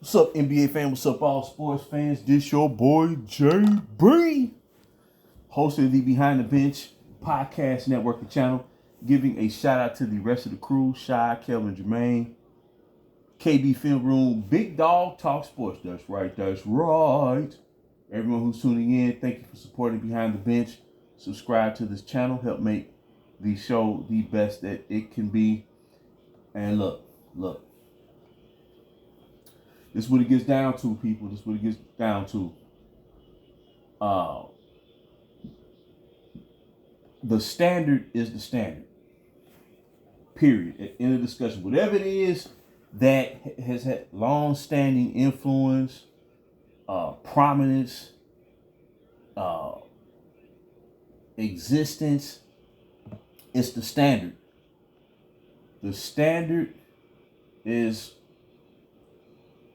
What's up, NBA fan? What's up, all sports fans? This your boy JB, host of the Behind the Bench podcast network and channel. Giving a shout out to the rest of the crew: Shy, Kelvin, Jermaine, KB Film Room, Big Dog Talk Sports. That's right. That's right. Everyone who's tuning in, thank you for supporting Behind the Bench. Subscribe to this channel. Help make the show the best that it can be. And look. This is what it gets down to, people. This is what it gets down to. The standard is the standard. Period. At the end of the discussion. Whatever it is that has had long-standing influence, prominence, existence, it's the standard. The standard is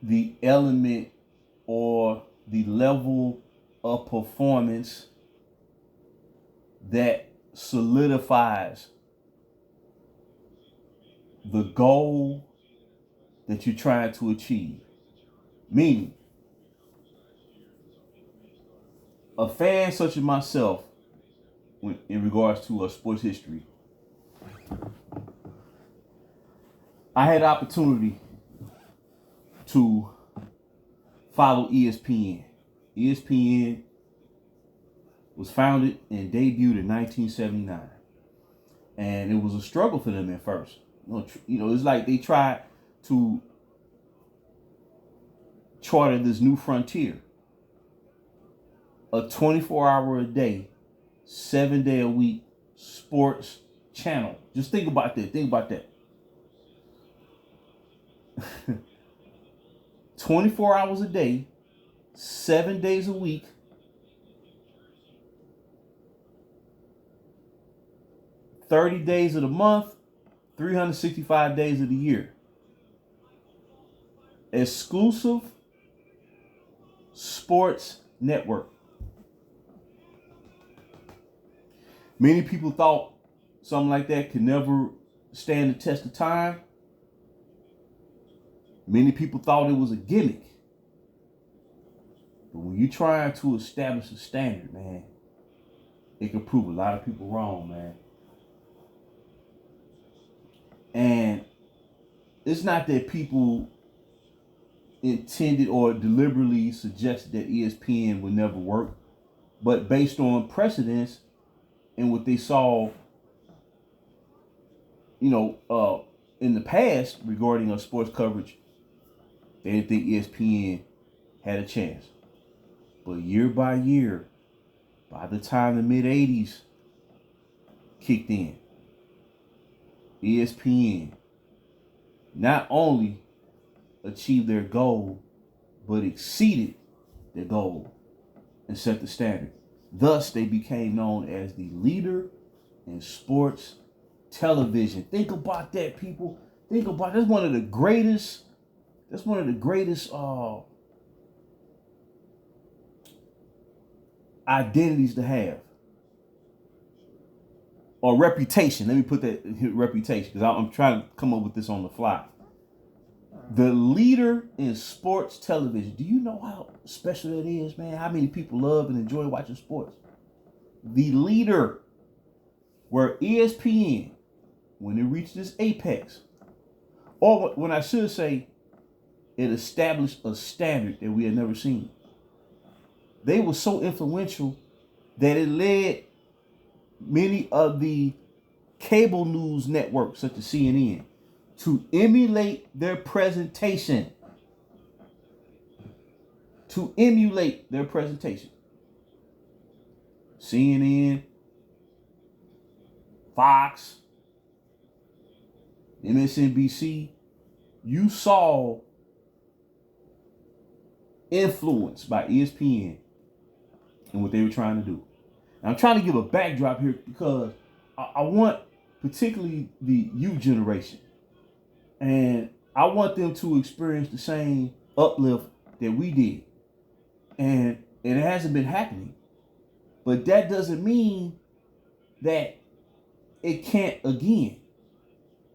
the element or the level of performance that solidifies the goal that you're trying to achieve. Meaning, a fan such as myself, in regards to sports history, I had the opportunity to follow ESPN. ESPN was founded and debuted in 1979. And it was a struggle for them at first. It's like they tried to charter this new frontier. A 24-hour a day, 7-day a week sports channel. Just think about that. Think about that. 24 hours a day, 7 days a week, 30 days of the month, 365 days of the year. Exclusive sports network. Many people thought something like that could never stand the test of time. Many people thought it was a gimmick. But when you're trying to establish a standard, man, it can prove a lot of people wrong, man. And it's not that people intended or deliberately suggested that ESPN would never work, but based on precedence and what they saw, in the past regarding sports coverage, they didn't think ESPN had a chance. But year by year, by the time the mid-'80s kicked in, ESPN not only achieved their goal, but exceeded their goal and set the standard. Thus, they became known as the leader in sports television. Think about that, people. Think about it. That's one of the greatest identities to have. Or reputation. Let me put that reputation, because I'm trying to come up with this on the fly. The leader in sports television. Do you know how special that is, man? How many people love and enjoy watching sports? The leader, where ESPN, when it reached its apex, or when I should say, it established a standard that we had never seen. They were so influential that it led many of the cable news networks, such as CNN, to emulate their presentation. CNN, Fox, MSNBC, you saw influence by ESPN and what they were trying to do. And I'm trying to give a backdrop here because I want particularly the youth generation, and I want them to experience the same uplift that we did. And it hasn't been happening. But that doesn't mean that it can't again.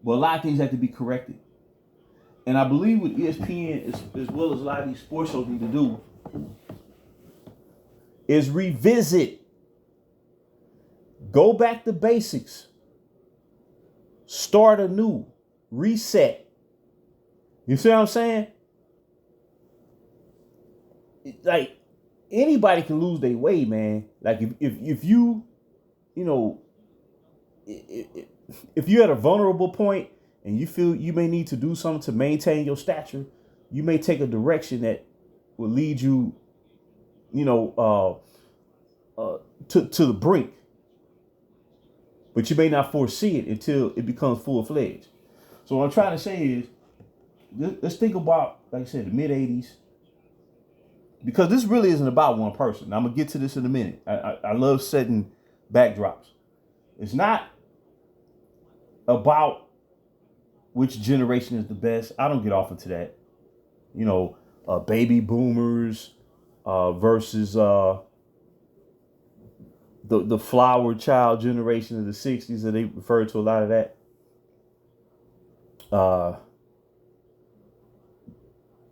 But a lot of things have to be corrected. and I believe what ESPN as well as a lot of these sports shows need to do is revisit, go back to basics, start anew, reset. You see what I'm saying? Like, anybody can lose their way, man. Like, if you, you know, if you're at a vulnerable point and you feel you may need to do something to maintain your stature, you may take a direction that will lead you, to the brink. But you may not foresee it until it becomes full-fledged. So what I'm trying to say is, let's think about, like I said, the mid-'80s. Because this really isn't about one person. I'm going to get to this in a minute. I love setting backdrops. It's not about which generation is the best. I don't get off into that. Baby boomers versus the flower child generation of the 60s, that they refer to a lot of that.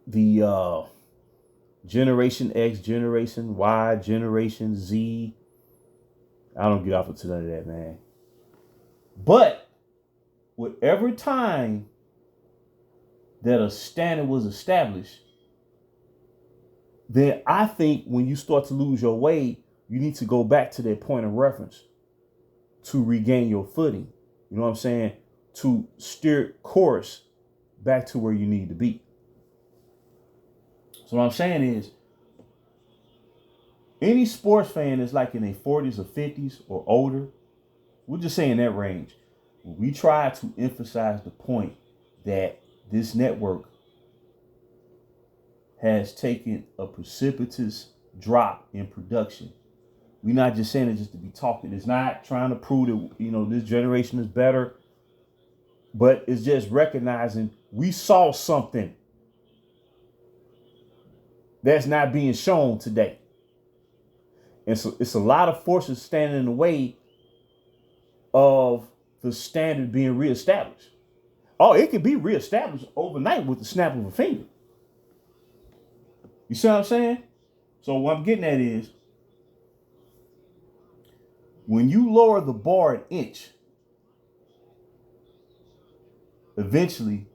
The Generation X, Generation Y, Generation Z. I don't get off into none of that, man. But whatever time that a standard was established, then I think when you start to lose your way, you need to go back to that point of reference to regain your footing. You know what I'm saying? To steer course back to where you need to be. So what I'm saying is, any sports fan that's like in their 40s or 50s or older, we're just saying that range. We try to emphasize the point that this network has taken a precipitous drop in production. We're not just saying it just to be talking. It's not trying to prove that, this generation is better, but it's just recognizing we saw something that's not being shown today. And so it's a lot of forces standing in the way of the standard being reestablished. Oh, it could be reestablished overnight with the snap of a finger. You see what I'm saying? So what I'm getting at is, when you lower the bar an inch, eventually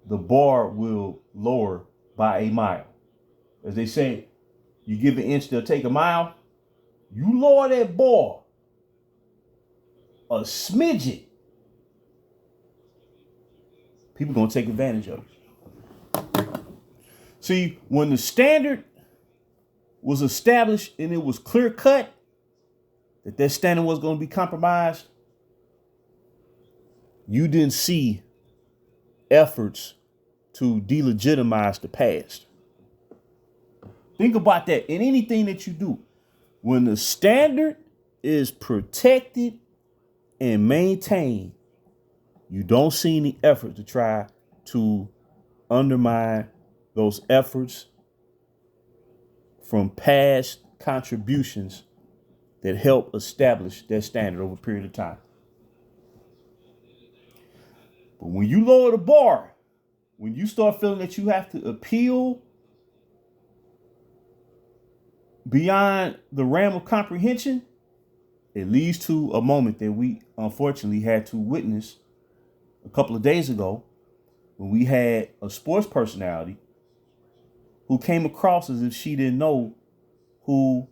the bar will lower by a mile. As they say, you give an inch, they'll take a mile. You lower that bar a smidget, people gonna take advantage of it. See, when the standard was established and it was clear cut that standard was going to be compromised, you didn't see efforts to delegitimize the past. Think about that in anything that you do. When the standard is protected and maintained, you don't see any effort to try to undermine those efforts from past contributions that help establish that standard over a period of time. But when you lower the bar, when you start feeling that you have to appeal beyond the realm of comprehension, it leads to a moment that we unfortunately had to witness a couple of days ago, when we had a sports personality who came across as if she didn't know who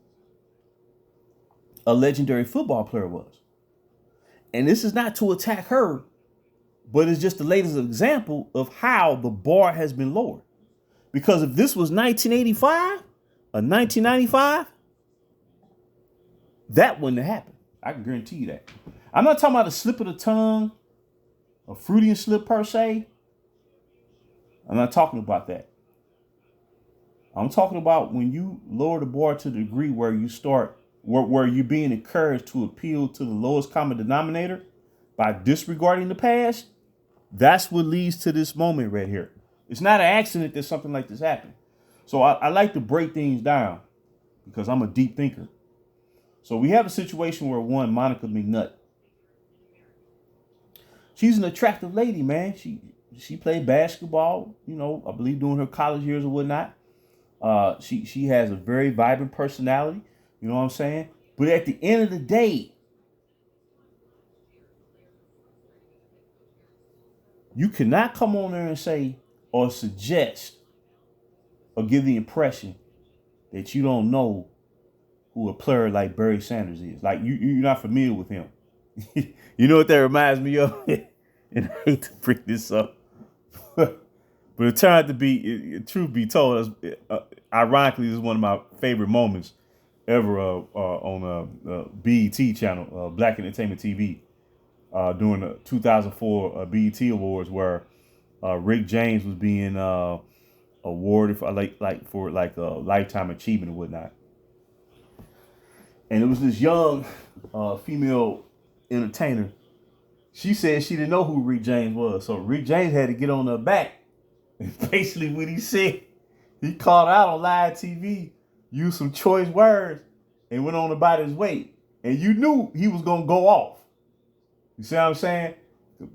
a legendary football player was. And this is not to attack her, but it's just the latest example of how the bar has been lowered. Because if this was 1985 or 1995, that wouldn't have happened. I can guarantee you that. I'm not talking about a slip of the tongue, a Freudian slip per se. I'm not talking about that. I'm talking about when you lower the bar to the degree where you start, where you're being encouraged to appeal to the lowest common denominator by disregarding the past. That's what leads to this moment right here. It's not an accident that something like this happened. So I like to break things down because I'm a deep thinker. So we have a situation where Monica McNutt, she's an attractive lady, man. she played basketball, I believe during her college years or whatnot. She has a very vibrant personality, you know what I'm saying? But at the end of the day, you cannot come on there and say or suggest or give the impression that you don't know who a player like Barry Sanders is. Like you're not familiar with him. You know what that reminds me of? And I hate to bring this up, but it turned out to be, truth be told, ironically, this is one of my favorite moments ever on BET channel, Black Entertainment TV, during the 2004 BET Awards, where Rick James was being awarded for a lifetime achievement and whatnot. And it was this young female entertainer. She said she didn't know who Rick James was, so Rick James had to get on her back. And basically, what he said, he called out on live TV, used some choice words, and went on about his way. And you knew he was gonna go off. You see what I'm saying?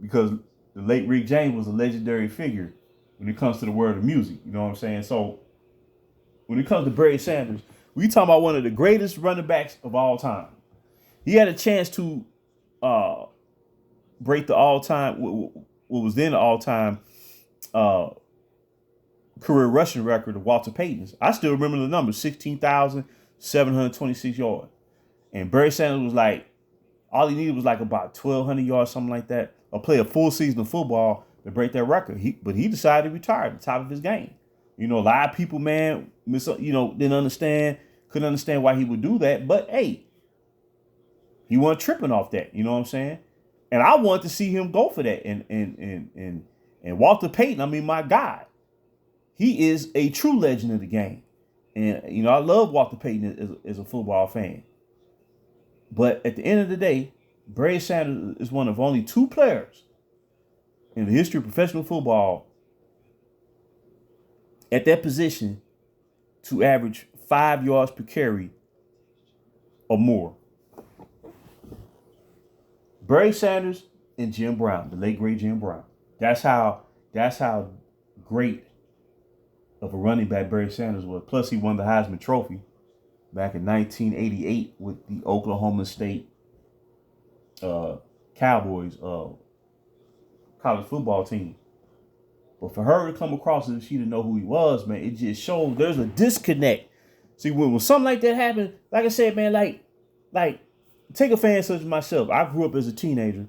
Because the late Rick James was a legendary figure when it comes to the world of music. You know what I'm saying? So when it comes to Barry Sanders, we talking about one of the greatest running backs of all time. He had a chance to break the all-time, what was then the all-time career rushing record of Walter Payton's. I still remember the number, 16,726 yards. And Barry Sanders was like, all he needed was like about 1,200 yards, something like that, or play a full season of football to break that record. But he decided to retire at the top of his game. A lot of people, man, couldn't understand why he would do that. But hey, he wasn't tripping off that. You know what I'm saying? And I wanted to see him go for that. And Walter Payton, I mean, my God, he is a true legend of the game. And I love Walter Payton as a football fan. But at the end of the day, Barry Sanders is one of only two players in the history of professional football at that position to average 5 yards per carry or more. Barry Sanders and Jim Brown, the late great Jim Brown. That's how great of a running back Barry Sanders was. Plus, he won the Heisman Trophy back in 1988 with the Oklahoma State Cowboys college football team. But for her to come across as if she didn't know who he was, man, it just shows there's a disconnect. See, when something like that happened, like I said, man, like take a fan such as myself. I grew up as a teenager,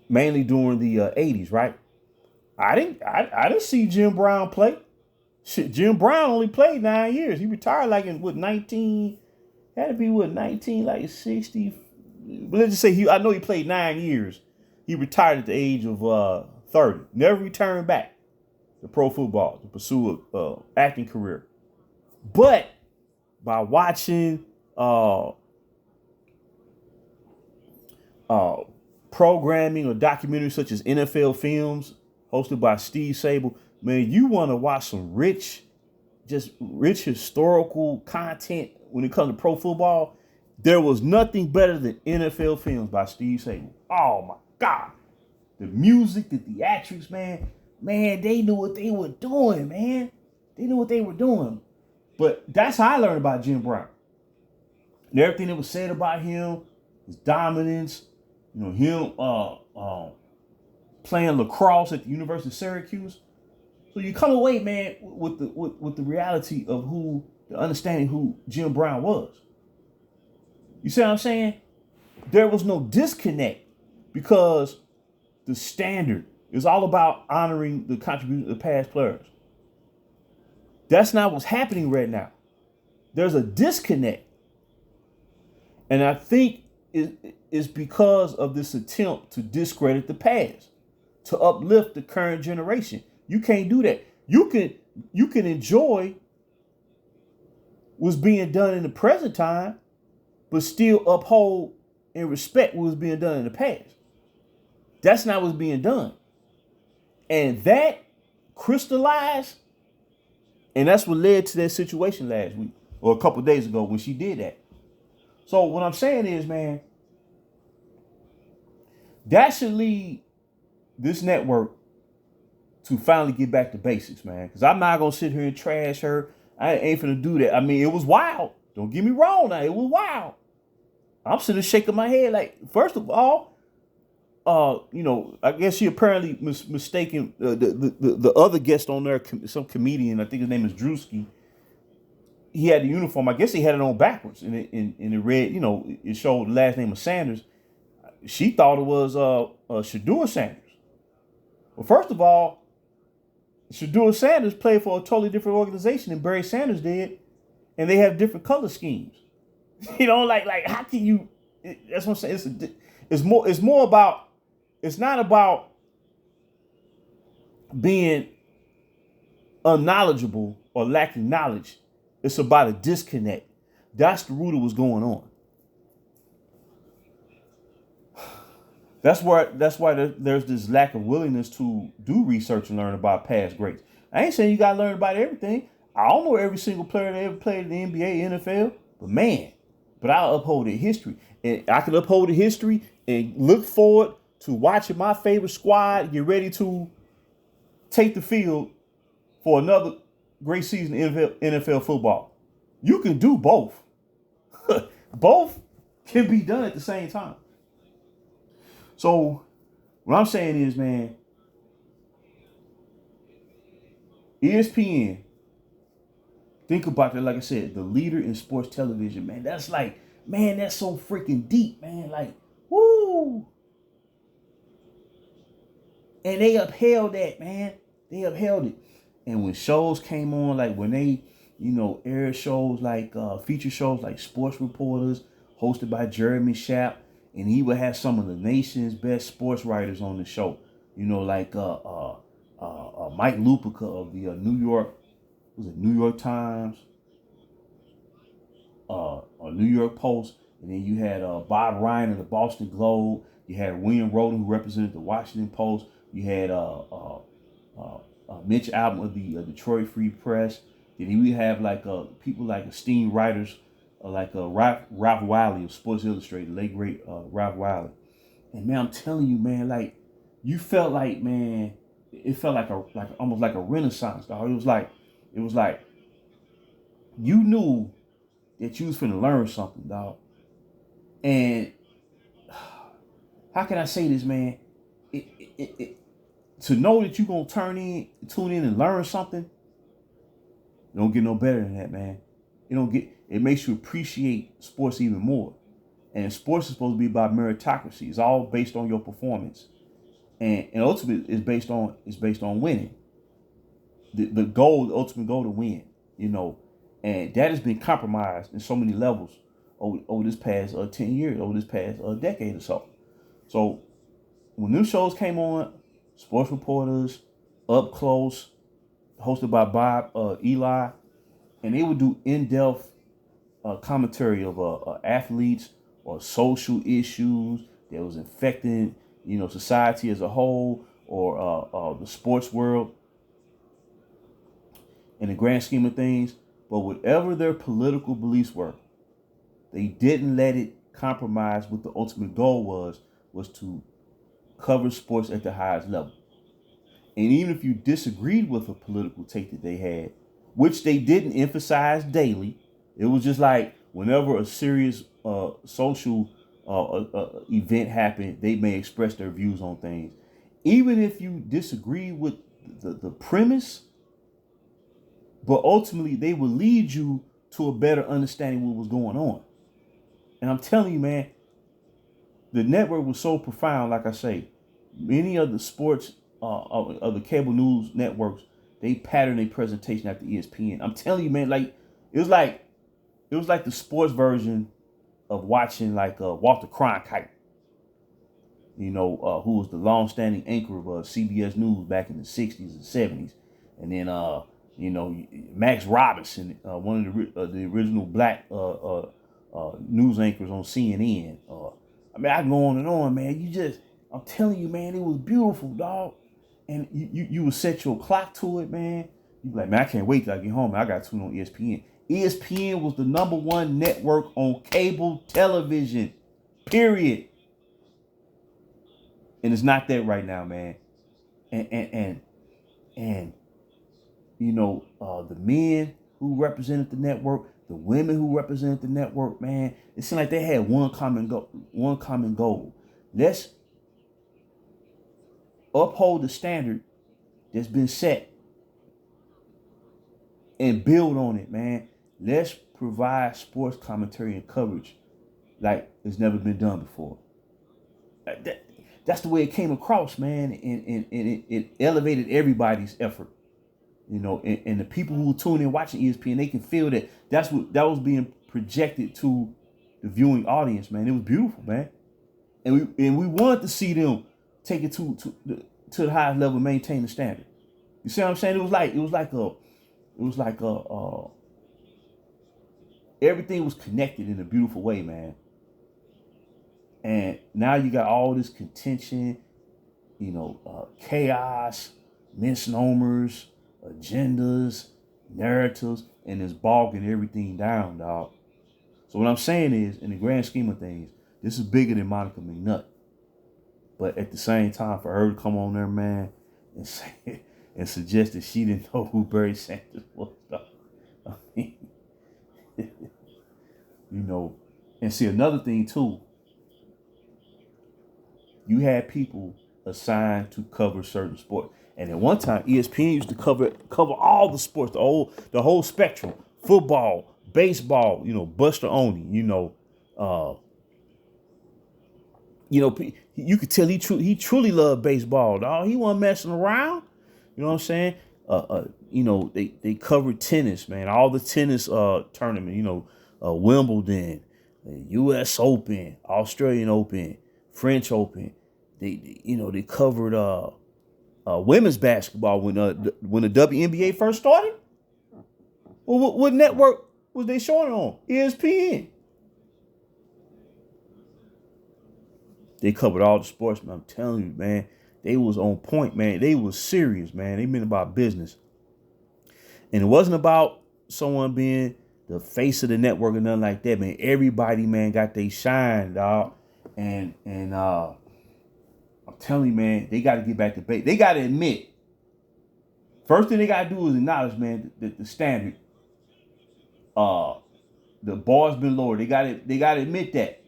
mainly during the 80s, right? I didn't see Jim Brown play. Shit, Jim Brown only played 9 years. He retired like in 19, had to be 19, like 60. But let's just say I know he played 9 years. He retired at the age of 30. Never returned back to pro football to pursue a acting career. But by watching programming or documentaries such as NFL Films, hosted by Steve Sable, man, you want to watch some rich historical content when it comes to pro football. There was nothing better than NFL Films by Steve Sable. Oh my God. The music, the theatrics, man, they knew what they were doing, man. They knew what they were doing. But that's how I learned about Jim Brown. And everything that was said about him, his dominance, him playing lacrosse at the University of Syracuse. So you come away, man, with the reality of the understanding who Jim Brown was. You see what I'm saying? There was no disconnect because the standard is all about honoring the contribution of the past players. That's not what's happening right now. There's a disconnect. And I think it's because of this attempt to discredit the past, to uplift the current generation. You can't do that. You can enjoy what's being done in the present time, but still uphold and respect what was being done in the past. That's not what's being done. And that crystallized, and that's what led to that situation last week or a couple of days ago when she did that. So what I'm saying is, man, that should lead this network to finally get back to basics, man. Because I'm not gonna sit here and trash her. I ain't finna do that. I mean, it was wild. Don't get me wrong. Now it was wild. I'm sitting shaking my head like, first of all, I guess she apparently mistaken the other guest on there, some comedian. I think his name is Drewski. He had the uniform. I guess he had it on backwards, and it read, it showed the last name of Sanders. She thought it was Shadua Sanders. Well, first of all, Shadua Sanders played for a totally different organization than Barry Sanders did, and they have different color schemes. Like how can you? That's what I'm saying. It's more about. It's not about being unknowledgeable or lacking knowledge. It's about a disconnect. That's the root of what's going on. That's why there's this lack of willingness to do research and learn about past greats. I ain't saying you gotta learn about everything. I don't know every single player that ever played in the NBA, NFL, but I'll uphold their history. And I can uphold the history and look forward to watching my favorite squad get ready to take the field for another great season in NFL football. You can do both. Both can be done at the same time. So what I'm saying is, man, ESPN, think about that. Like I said, the leader in sports television, man. That's like, man, that's so freaking deep, man. Like, woo. And they upheld that, man. They upheld it. And when shows came on, like when they, aired shows like feature shows like Sports Reporters, hosted by Jeremy Schaap, and he would have some of the nation's best sports writers on the show. Like Mike Lupica of the New York Times, or New York Post, and then you had Bob Ryan of the Boston Globe. You had William Rhoden, who represented the Washington Post. You had Mitch Albom of the Detroit Free Press. Then we have like people like esteemed writers like Ralph Wiley of Sports Illustrated, late great Ralph Wiley. And man, I'm telling you, man, like you felt like, man, it felt like almost like a renaissance, dog. It was like you knew that you was finna learn something, dog. And how can I say this, man? To know that you're gonna tune in and learn something, it don't get no better than that, man. It makes you appreciate sports even more. And sports is supposed to be about meritocracy. It's all based on your performance. And ultimately it's based on winning. The ultimate goal to win, and that has been compromised in so many levels over this past 10 years, over this past decade or so. So when new shows came on, Sports Reporters, Up Close, hosted by Bob Eli, and they would do in-depth commentary of athletes or social issues that was affecting, society as a whole or the sports world in the grand scheme of things. But whatever their political beliefs were, they didn't let it compromise what the ultimate goal was to cover sports at the highest level. And even if you disagreed with a political take that they had, which they didn't emphasize daily, it was just like whenever a serious social event happened, they may express their views on things. Even if you disagree with the premise, but ultimately they will lead you to a better understanding of what was going on. And I'm telling you, man, the network was so profound. Like I say, many of the sports of the cable news networks, they pattern their presentation after ESPN. I'm telling you, man, like it was like the sports version of watching like Walter Cronkite, who was the long-standing anchor of CBS News back in the 60s and 70s. And then, Max Robinson, one of the original black news anchors on CNN. I can go on and on, man. I'm telling you, man, it was beautiful, dog. And you would set your clock to it, man. You be like, man, I can't wait till I get home. Man, I got to tune on ESPN. ESPN was the number one network on cable television, period. And it's not that right now, man. And the men who represented the network, the women who represented the network, man, it seemed like they had one common goal. Let's uphold the standard that's been set and build on it, man. Let's provide sports commentary and coverage like it's never been done before. That's the way it came across, man, and it elevated everybody's effort. And the people who tune in watching ESPN, they can feel that that was being projected to the viewing audience, man. It was beautiful, man. And we wanted to see them take it to the highest level, maintain the standard. You see what I'm saying? It was like everything was connected in a beautiful way, man. And now you got all this contention, chaos, misnomers, agendas, narratives, and it's bogging everything down, dog. So what I'm saying is, in the grand scheme of things, this is bigger than Monica McNutt. But at the same time, for her to come on there, man, and suggest that she didn't know who Barry Sanders was, dog. I mean, and see, another thing too, you had people assigned to cover certain sports. And at one time, ESPN used to cover all the sports, the whole spectrum: football, baseball. Buster Olney. You could tell he truly loved baseball, dog. He wasn't messing around. You know what I'm saying? They covered tennis, man. All the tennis tournament. Wimbledon, U.S. Open, Australian Open, French Open. They covered women's basketball when the WNBA first started. Well, what network was they showing on? ESPN. They covered all the sports, man. I'm telling you, man. They was on point, man. They was serious, man. They meant about business. And it wasn't about someone being the face of the network or nothing like that, man. Everybody, man, got they shine, dog. And I'm telling you, man, they got to get back to base. They got to admit. First thing they got to do is acknowledge, man, that the standard, the bar's been lowered. They got to admit that.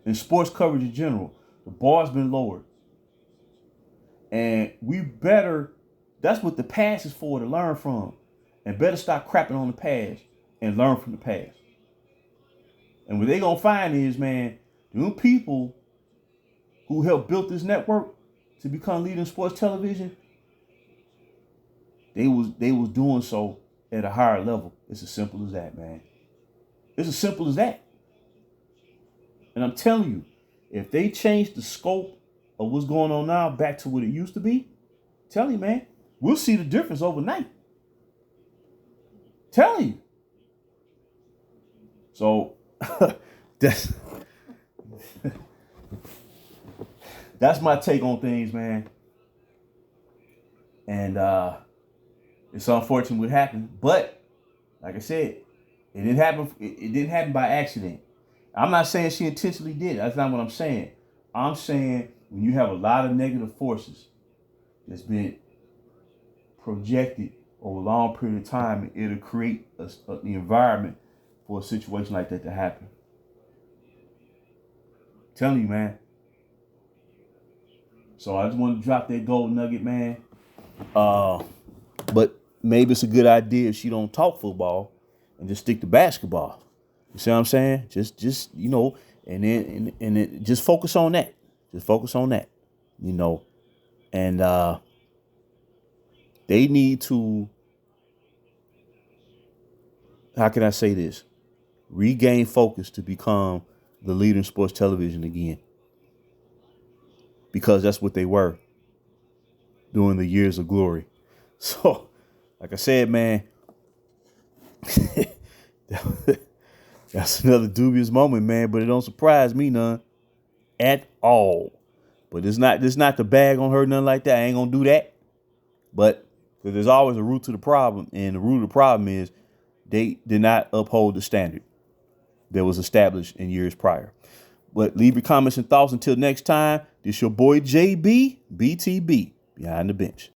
In sports coverage in general, the bar's been lowered. And we better, that's what the past is for, to learn from. And better stop crapping on the past and learn from the past. And what they going to find is, man, the people who helped build this network to become leading sports television, they was doing so at a higher level. It's as simple as that, man. It's as simple as that. And I'm telling you, if they change the scope of what's going on now back to what it used to be, tell you, man, we'll see the difference overnight. Tell you. So that's my take on things, man. And it's unfortunate what happened, but like I said, it didn't happen. It didn't happen by accident. I'm not saying she intentionally did it. That's not what I'm saying. I'm saying when you have a lot of negative forces that's been projected over a long period of time, it'll create the environment for a situation like that to happen. I'm telling you, man. So I just want to drop that gold nugget, man. But maybe it's a good idea if she don't talk football and just stick to basketball. You see what I'm saying? Just and then just focus on that. Just focus on that. And they need to, how can I say this? Regain focus to become the leader in sports television again. Because that's what they were during the years of glory. So, like I said, man, that's another dubious moment, man, but it don't surprise me none at all. But it's not the bag on her, nothing like that. I ain't gonna do that. But there's always a root to the problem, and the root of the problem is they did not uphold the standard that was established in years prior. But leave your comments and thoughts until next time. This your boy JB, BTB, behind the bench.